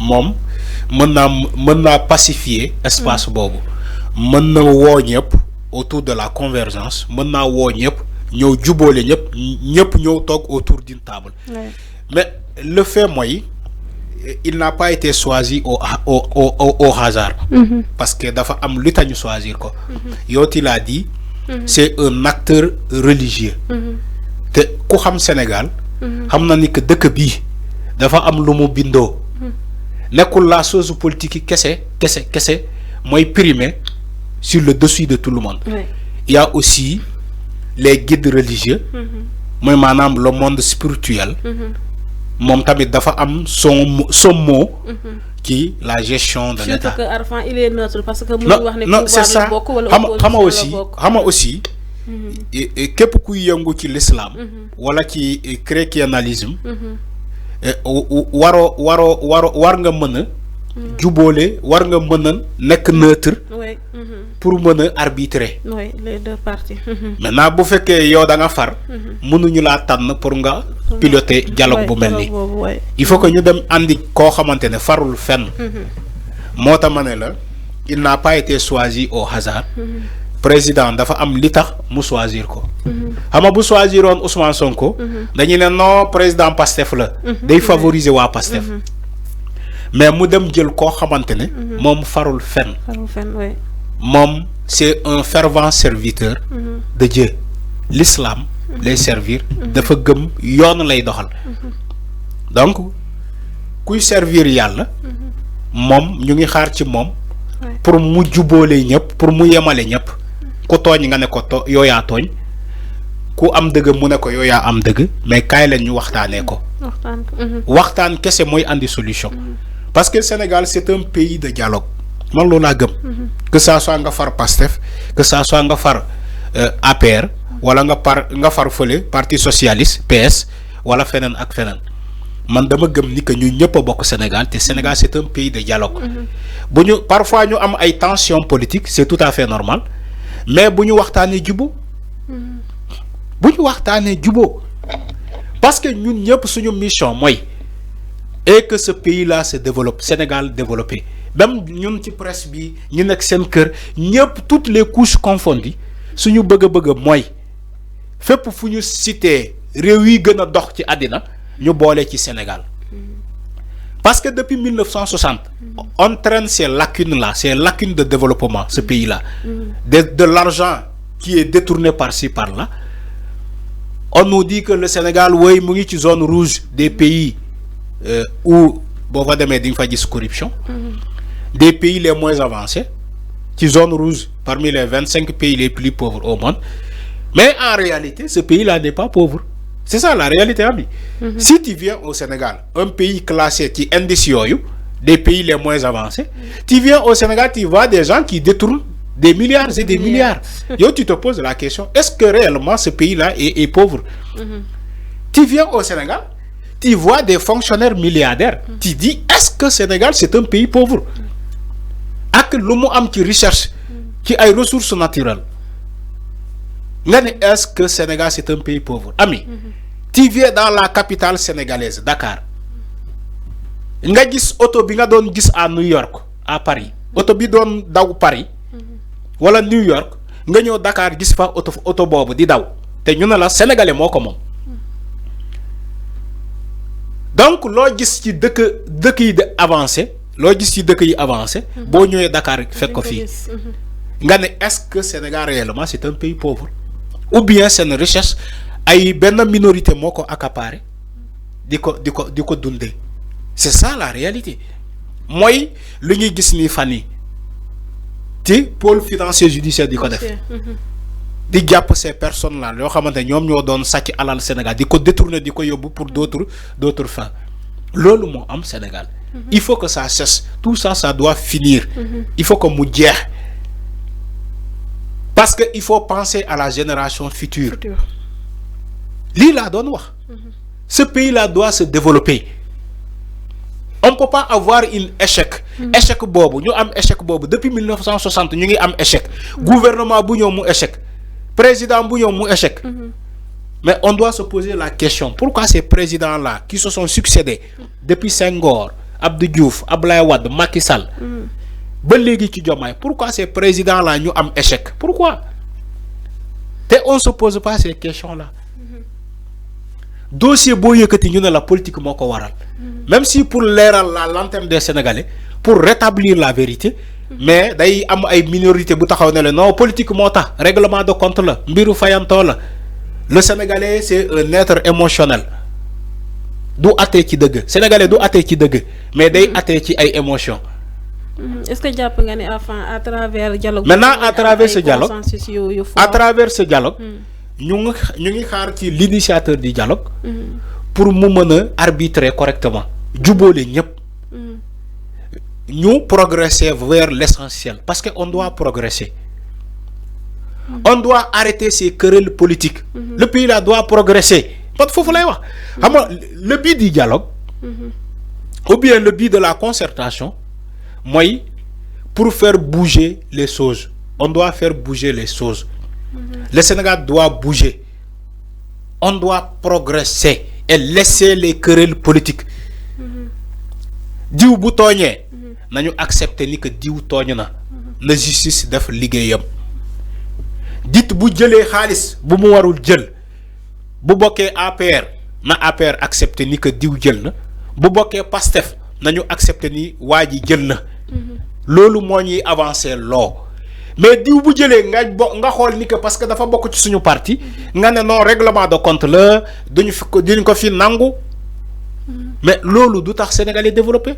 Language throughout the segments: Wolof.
moom mën naa pacifier espace boobu mën na woo ñëpp autour de la convergence mën naa woo ñëpp ñëw jubóole ñëpp ñëw toog autour d'une table. Mais le fait mooy il n'a pas été choisi au hasard. Parce que dafa am lu tax ñu choisir ko. yow tu l'as dit. C'est un acteur religieux. te ku xam Sénégal. xam na ni que dëkk bii dafa am lu mu bindoo. nekkul la chose politique kese mooy primer sur le dessus de tout le monde. Il y a aussi les guides religieux. mooy maanaam le monde spirituel. moom tamit dafa am son mot. ci la gestion de l'État. surtout que Arfan il est neutre parce que mënuñ wax ne non c'est ça xam nga aussi képp kuy yëngu ci l'islam wala ci chrétianisme war nga mën a jubóole war nga mën a nekk neutre pour mën a arbitrer les deux parties. maintenant bu fekkee yow da nga far mënuñu laa tànn pour nga piloter dialogue bu mel nii il faut que ñu dem andi koo xamante ne farul fenn moo tax ma ne la il n'a pas été choisi au hasard président dafa am li tax mu choisir ko xam nga bu choisiroon Ousmane Sonko dañuy ne non président Pastef la day favoriser waa Pastef mais mu dem jël koo xamante ne moom farul fenn moom c'est un fervent serviteur de Dieu l'islam lay servir dafa gëm yoon lay doxal donc kuy servir yàlla moom ñu ngi xaar ci moom pour mu jubóole ñëpp pour mu yemale ñëpp ku tooñ nga ne ko yow yaa tooñ ku am dëgg mu ne ko yow yaa am dëgg mais kaay leen ñu waxtaanee ko waxtaan kese mooy andi solution parce que Sénégal c'est un pays de dialogue man loolu laa gëm que ça soit nga far Pastef que ça soit nga far APR wala nga far fële parti socialiste PS wala feneen ak feneen man dama gëm ni que ñu ñëpp a bokk Sénégal te Sénégal c'est un pays de dialogue bu ñu parfois ñu am ay tensions politiques c'est tout à fait normal mais bu ñu waxtaanee jubóo parce que ñun ñëpp suñu mission mooy et que ce pays-là se développe Sénégal développé même ñun ci presse bi ñu nekk seen kër ñëpp toutes les couches confondues suñu bëgg-bëgg mooy fépp fu ñu cité réew yi gën a dox ci àddina ñu boole ci Sénégal parce que depuis 1960 on traîne ces lacunes-là ces lacunes de développement ce pays-là de l'argent qui est détourné par-ci par-là on nous dit que le Sénégal woy mu ngi ci zone rouge des pays où boo fa demee di nga fa gis corruption des pays les moins avancés ci zone rouge parmi les 25 pays les plus pauvres au monde mais en réalité ce pays-là n'est pas pauvre c'est ça la réalité ami si tu viens au Sénégal un pays classé ci indice yooyu des pays les moins avancés tu viens au Sénégal tu vois des gens qui détournent des milliards et des milliards yow tu te poses la question est-ce que réellement ce pays-là est pauvre tu viens au Sénégal tu vois des fonctionnaires milliardaires tu dis est-ce que Sénégal c'est un pays pauvre ak lu mu am ci recherche ci ay ressources naturelles nga ne est-ce que Sénégal c'est un pays pauvre ami tu viens dans la capitale sénégalaise Dakar nga gis oto bi nga doon gis à New York à Paris oto bi doon daw Paris wala New York nga ñëw Dakar gis fa oto boobu di daw te ñu ne la sénégalais moo ko moom donc loo gis ci dëkk yi avancé boo ñëwee Dakar fekk ko fii nga ne est-ce que Sénégal réellement c'est un pays pauvre ou bien c'est une richesse ay benn minorité moo ko accaparé di ko dundee c'est ça la réalité mooy lu ñuy gis ni fan yi te pôle financier judiciaire di ko def di jàpp ces personnes là yoo xamante ñoom ñoo doon sàcc alal Sénégal di ko détourner di ko yóbbu pour d'autres fins loolu moo am Sénégal il faut que ça cesse tout ça ça doit finir il faut que mu jeex parce que il faut penser à la génération future lii laa doon wax ce pays là doit se développer on peut pas avoir une échec boobu ñu am échec boobu depuis 1960 ñu ngi am échec gouvernement bu ñëw mu échec président bu ñëw mu échec mais on doit se poser la question pourquoi ces présidents là qui se sont succédés depuis Senghor Abdou Diouf Abdoulaye Wade Macky Sall ba léegi ci Diomaye pourquoi ces présidents là ñu am échec pourquoi te on se pose pas ces questions là dossier boo yëkkati ñu ne la politique moo ko waral même si pour leeral la lanterne des Sénégalais pour rétablir la vérité mais day am ay minorité bu taxaw ne la non politique moo tax règlement de compte la mbiru fayantoo la le Sénégalais c'est un être émotionnel du attee ci dëgg Sénégalais du attee ci dëgg mais day attee ci ay émotions. Est-ce que jàpp nga ne enfin à travers dialogue. Maintenant à travers ce dialogue ñu ngi xaar ci l'initiateur du dialogue pour mu mën a arbitrer correctement jubóole ñëpp ñu progresser vers l'essentiel parce que on doit progresser on doit arrêter ces querelles politiques le pays là doit progresser parce que foofu lay wax xam nga le but du dialogue ou bien le but de la concertation mooy pour faire bouger les choses on doit faire bouger les choses. Le Sénégal doit bouger. On doit progresser et laisser les querelles politiques. Diou bu tooñee nañu accepter ni que diou tooñ na la justice def liggéeyam. Dit bu jëlee xaalis bu mu warul jël bu bokkee APR na APR accepter ni que diou jël na bu bokkee PASTEF nañu accepter ni waa ji jël na. Loolu moo ñuy avancer loo. Mais diw bu jëlee nga xool ni que parce que dafa bokk ci suñu parti nga ne non règlement de compte la duñ ko fi nangu mais loolu du tax Sénégalais développé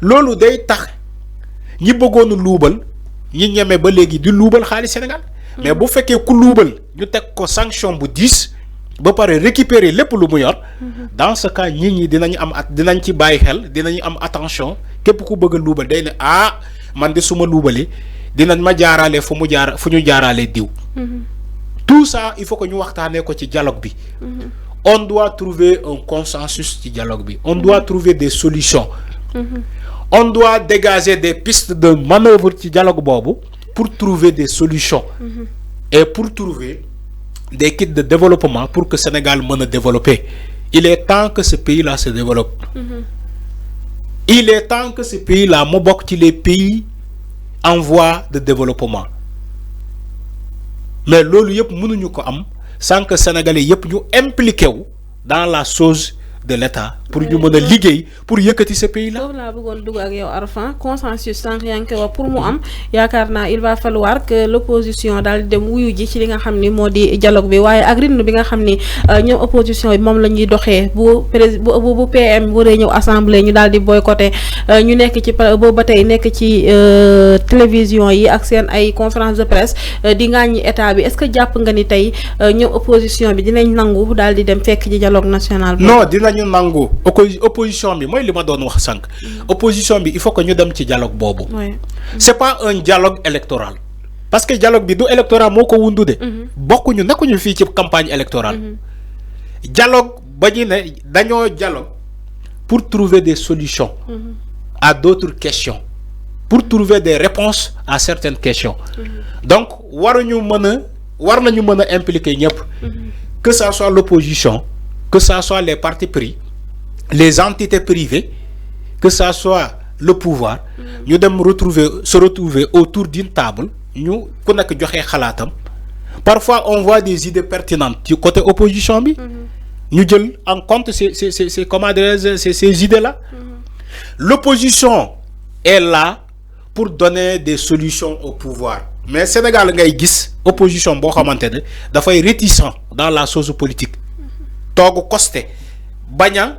loolu day tax ñi bëggoon luubal ñi ñeme ba léegi di luubal xaalis Sénégal mais bu fekkee ku luubal ñu teg ko sanction bu 10 ba pare récupérer lépp lu mu yor dans ce cas nit ñi dinañ ci bàyyi xel dinañu am attention képp ku bëgg a luubal day ne ah man de suma luubali dinañ ma jaarale fu ñu jaarale diw. Tout ça il faut que ñu waxtaanee ko ci dialogue bi. On doit trouver un consensus ci dialogue bi. On doit trouver des solutions. On doit dégager des pistes de manœuvre ci dialogue boobu pour trouver des solutions. Et pour trouver des kits de développement pour que Sénégal mën a développer. Il est temps que ce pays-là se développe. Il est temps que ce pays-là mu bokk ci les pays en voie de développement mais loolu yëpp mënuñu ko am sans que sénégalais yëpp ñu impliqué wu dans la chose de l'État pour ñu mën a liggéey pour yëkkati ce pays là. foofu laa bëggoon dugg ak yow Arfan consensus sànq yaa ngi koy wax pour mu am yaakaar naa il va falloir que l'opposition daal di dem wuyu ji ci li nga xam ni moo di dialogue bi waaye ak rythme bi nga xam ni ñoom opposition bi moom la ñuy doxee bu PM waree ñëw assemblée ñu daal di boycotter ñu nekk ci boobu ba tey nekk ci télévision yi ak seen ay conférence de presse di ŋàññi état bi est-ce que jàpp nga ni tey ñoom opposition bi dinañ nangu daal di dem fekk ci dialogue national. Non dinañu nangu opposition bi mooy li ma doon wax sànq. Opposition bi il faut que ñu dem ci dialogue boobu. C'est pas un dialogue électoral. Parce que dialogue bi du électoral moo ko wundu de. bokkuñu nekkuñu fii ci campagne électorale. Dialogue ba ñu ne dañoo dialogue pour trouver des solutions. À d'autres questions. Pour trouver des réponses à certaines questions. Donc war nañu mën a impliquer ñëpp. Que ça soit l'opposition, que ça soit les partis pris, les entités privées, que ça soit le pouvoir, nous devons se retrouver autour d'une table, nous connaissons. Parfois, on voit des idées pertinentes du côté opposition, nous prenons en compte ces idées-là. L'opposition est là pour donner des solutions au pouvoir. Mais le Sénégal, l'opposition est réticent dans la chose politique. Togo costé baña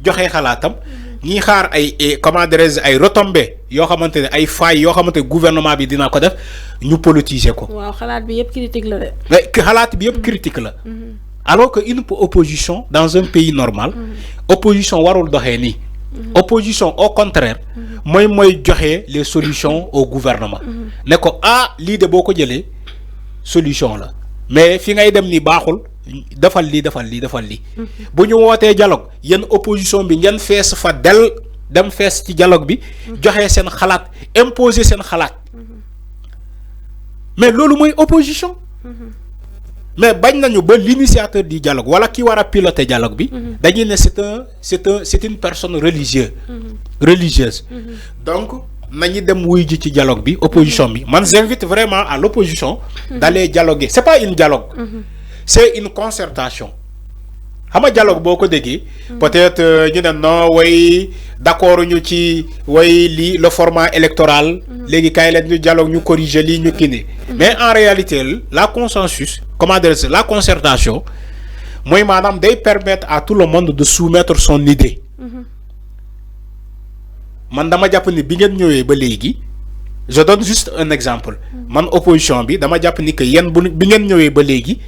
joxe xalaatam ñi xaar ay comment dirais ay retombées yoo xamante ne ay failles yoo xamante ne gouvernement bi dina ko def ñu politiser ko. waaw xalaat bi yëpp critique la de. mais xalaat bi yëpp critique la. alors que une opposition dans un pays normal. opposition warul doxee nii. opposition au contraire. mooy joxe les solutions au gouvernement. ne ko ah lii de boo ko jëlee solution la mais fi ngay dem ni baaxul. defal lii bu ñu wootee dialogue yéen opposition bi ngeen fees fa dem fees ci dialogue bi joxe seen xalaat imposer seen xalaat mais loolu mooy opposition mais bañ nañu ba l'initiateur du dialogue wala ki war a piloter dialogue bi dañuy ne c'est une personne religieuse donc nañu dem wuy ji ci dialogue bi opposition bi man j'invite vraiment à l'opposition d'aller dialoguer c'est pas une dialogue c'est une concertation xam nga dialogue boo ko déggee peut-être ñu ne non way d'accord ñu ci way lii le format électoral léegi kaay leen ñu dialogue ñu corriger lii ñu kii mais en réalité la consensus comment dire la concertation mooy maanaam day permettre à tout le monde de soumettre son idée man dama jàpp ni bi ngeen ñëwee ba léegi je donne juste un exemple man opposition bi dama jàpp ni que yéen bi ngeen ñëwee ba léegi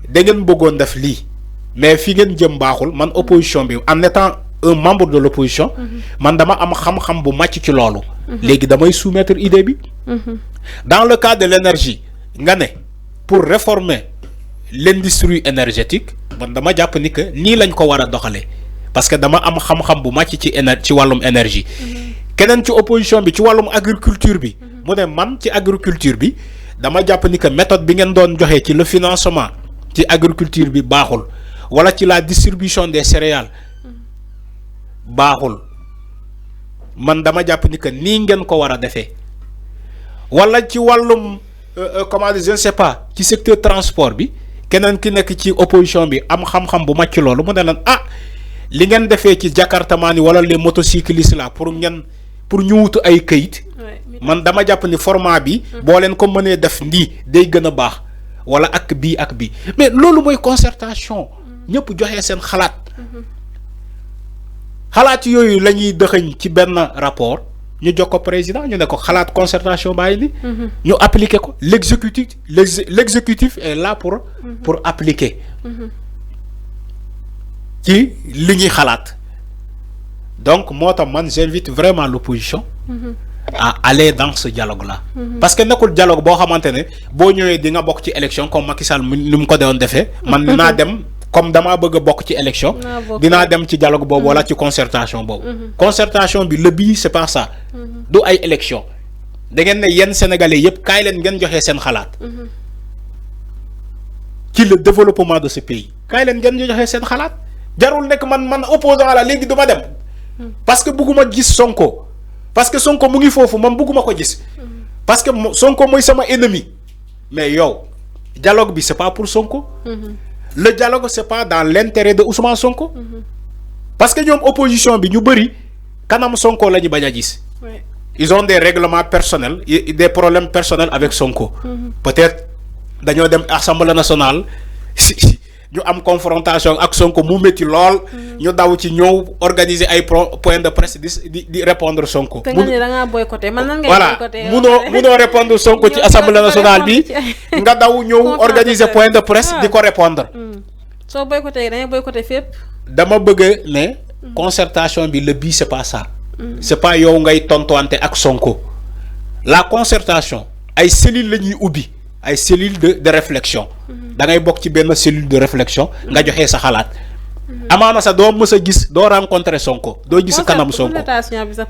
da ngeen bëggoon def lii mais fi ngeen jëm baaxul man opposition bi en étant un membre de l'opposition man dama am xam-xam bu màcc ci loolu léegi damay soumettre idée bi dans le cas de l'énergie nga ne pour réformer l'industrie énergétique man dama jàpp ni que nii lañ ko war a doxalee parce que dama am xam-xam bu màcc ci wàllum énergie keneen ci opposition bi ci wàllum agriculture bi mu ne man ci agriculture bi dama jàpp ni que méthode bi ngeen doon joxe ci le financement ci agriculture bi baaxul wala ci la distribution des céréales baaxul man dama jàpp ni que nii ngeen ko war a defee wala ci wàllum comment dire je ne sais pas ci secteur transport bi keneen ki nekk ci opposition bi am xam-xam bu màcc loolu mu ne leen li ngeen defee ci jakartamaan yi wala les motocyclistes là pour ñu wutu ay këyit man dama jàpp ni format bi boo leen ko mënee def nii day gën a baax wala ak bii mais loolu mooy concertation ñëpp joxe seen xalaat yooyu la ñuy dëxëñ ci benn rapport ñu jox ko président ñu ne ko xalaat concertation bàyyi ni ñu appliquer ko l'exécutif est là pour appliquer ci li ñuy xalaat donc moo tax man j'invite vraiment l'opposition à aller dans ce dialogue là parce que nekkul dialogue boo xamante ne boo ñëwee di nga bokk ci élection comme Macky Sall ni mu ko doon defee man dinaa dem comme damaa bëgg a bokk ci élection dinaa dem ci dialogue boobu wala ci concertation boobu concertation bi le but c'est pas ça du ay élection da ngeen ne yenn sénégalais yëpp kaay leen ngeen joxe seen xalaat ci le développement de ce pays kaay leen ngeen joxe seen xalaat jarul nekk man opposant la léegi du ma dem parce que bëgguma gis Sonko parce que Sonko mu ngi foofu man bëgguma ko gis parce que Sonko mooy sama ennemi mais yow dialogue bi c'est pas pour Sonko le dialogue c'est pas dans l'intérêt de Ousmane Sonko parce que ñoom opposition bi ñu bëri kanam Sonko la ñu bañ a gis ils ont des règlements personnels des problèmes personnels avec Sonko peut-être dañoo dem Assemblée nationale ñu am confrontation ak Sonko mu métti lool ñu daw ci ñëw organiser ay point de presse di répondre Sonko. te nga ne da ngaa boycotté man nan ngay boycotté munoo répondre Sonko ci Assemblée nationale bi nga daw ñëw organiser point de presse di ko répondre. soo boycotté da ngay boycotté fépp. dama bëgg ne concertation bi le but c'est pas ça. c'est pas yow ngay tontuwante ak Sonko. la concertation ay cellules la ñuy ubbi ay cellules de réflexion. da ngay bokk ci benn cellule de réflexion nga joxe sa xalaat amaana sa doo mës a gis doo rencontrer Sonko doo gis kanam Sonko